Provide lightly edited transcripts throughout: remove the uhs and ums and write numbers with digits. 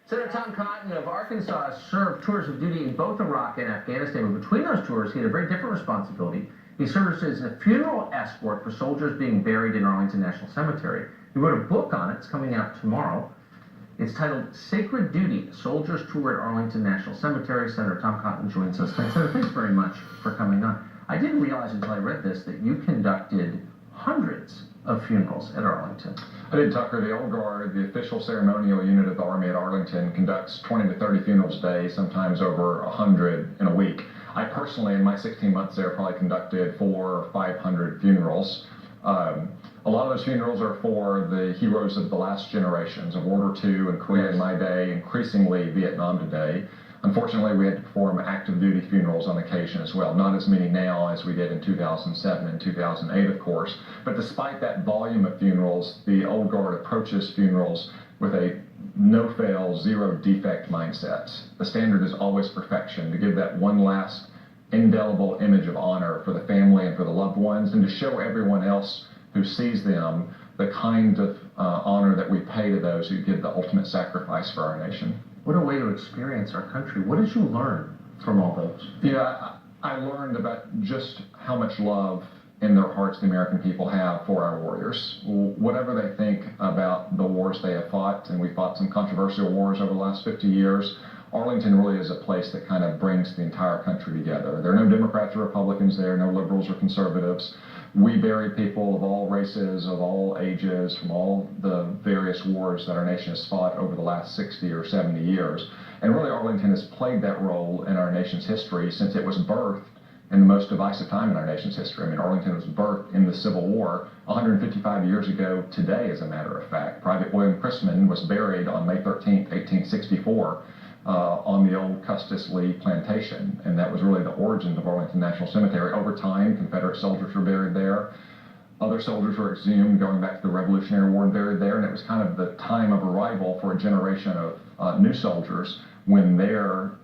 Senator Tom Cotton of Arkansas served tours of duty in both Iraq and Afghanistan, but between those tours, he had a very different responsibility. He served as a funeral escort for soldiers being buried in Arlington National Cemetery. He wrote a book on it. It's coming out tomorrow. It's titled Sacred Duty, A Soldier's Tour at Arlington National Cemetery. Senator Tom Cotton joins us. Senator, thanks very much for coming on. I didn't realize until I read this that you conducted hundreds of funerals at Arlington. I did, Tucker. The Old Guard, the official ceremonial unit of the Army at Arlington, conducts 20 to 30 funerals a day, sometimes over 100 in a week. I personally, in my 16 months there, probably conducted 400 or 500 funerals. A lot of those funerals are for the heroes of the last generations of World War II and Korea in my day, increasingly Vietnam today. Unfortunately, we had to perform active duty funerals on occasion as well. Not as many now as we did in 2007 and 2008, of course. But despite that volume of funerals, the Old Guard approaches funerals with a no-fail, zero-defect mindset. The standard is always perfection, to give that one last indelible image of honor for the family and for the loved ones, and to show everyone else who sees them the kind of honor that we pay to those who give the ultimate sacrifice for our nation. What a way to experience our country. What did you learn from all those? Yeah, I learned about just how much love in their hearts the American people have for our warriors. Whatever they think about the wars they have fought, and we fought some controversial wars over the last 50 years, Arlington really is a place that kind of brings the entire country together. There are no Democrats or Republicans there, no liberals or conservatives. We bury people of all races, of all ages, from all the various wars that our nation has fought over the last 60 or 70 years. And really, Arlington has played that role in our nation's history since it was birthed in the most divisive time in our nation's history. I mean, Arlington was birthed in the Civil War 155 years ago today, as a matter of fact. Private William Chrisman was buried on May 13th, 1864, on the old Custis Lee plantation, and that was really the origin of Arlington National Cemetery. Over time, Confederate soldiers were buried there. Other soldiers were exhumed going back to the Revolutionary War and buried there, and it was kind of the time of arrival for a generation of new soldiers when their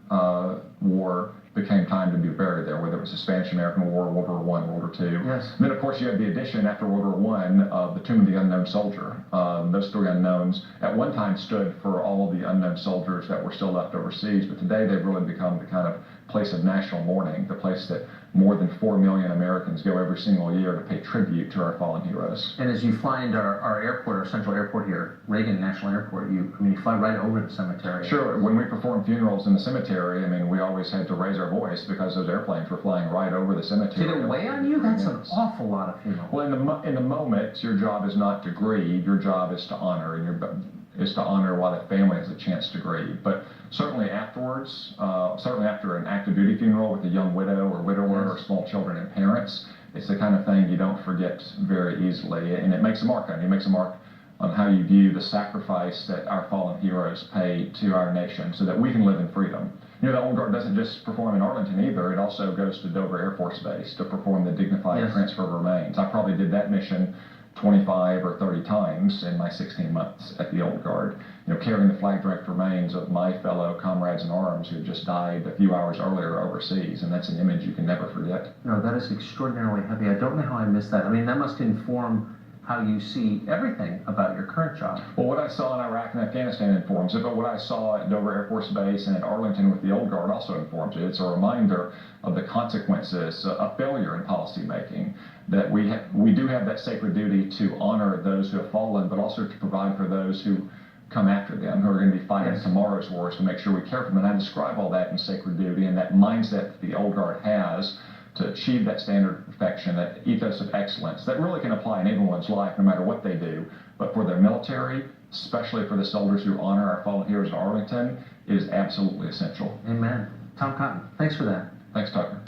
war became time to be buried there, whether it was the Spanish-American War, World War I, World War II. Yes. And then, of course, you had the addition after World War I of the Tomb of the Unknown Soldier. Those three unknowns at one time stood for all of the unknown soldiers that were still left overseas, but today they've really become the kind of place of national mourning, the place that more than 4 million Americans go every single year to pay tribute to our fallen heroes. And as you fly into our airport, our central airport here, Reagan National Airport, you fly right over the cemetery. Sure. When we perform funerals in the cemetery, I mean, we always had to raise our voice because those airplanes were flying right over the cemetery. Did it weigh on you? That's an awful lot of funerals. Well, in the moment, your job is not to grieve. Your job is to honor, and is to honor while the family has a chance to grieve. But certainly afterwards, certainly after an active duty funeral with a young widow or widower or small children and parents, it's the kind of thing you don't forget very easily, and it makes a mark on you. It makes a mark on how you view the sacrifice that our fallen heroes paid to our nation so that we can live in freedom. You know, the Old Guard doesn't just perform in Arlington either. It also goes to Dover Air Force Base to perform the dignified transfer of remains. I probably did that mission 25 or 30 times in my 16 months at the Old Guard, you know, carrying the flag-draped remains of my fellow comrades in arms who just died a few hours earlier overseas, and that's an image you can never forget. No, that is extraordinarily heavy. I don't know how I missed that. I mean, that must inform how you see everything about your current job. Well, what I saw in Iraq and Afghanistan informs it, but what I saw at Dover Air Force Base and at Arlington with the Old Guard also informs it. It's a reminder of the consequences of failure in policymaking, that we do have that sacred duty to honor those who have fallen, but also to provide for those who come after them, who are going to be fighting tomorrow's wars, to make sure we care for them. And I describe all that in Sacred Duty and that mindset that the Old Guard has to achieve that standard of perfection, that ethos of excellence that really can apply in anyone's life no matter what they do. But for their military, especially for the soldiers who honor our fallen heroes in Arlington, it is absolutely essential. Amen. Tom Cotton, thanks for that. Thanks, Tucker.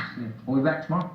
We'll be back tomorrow.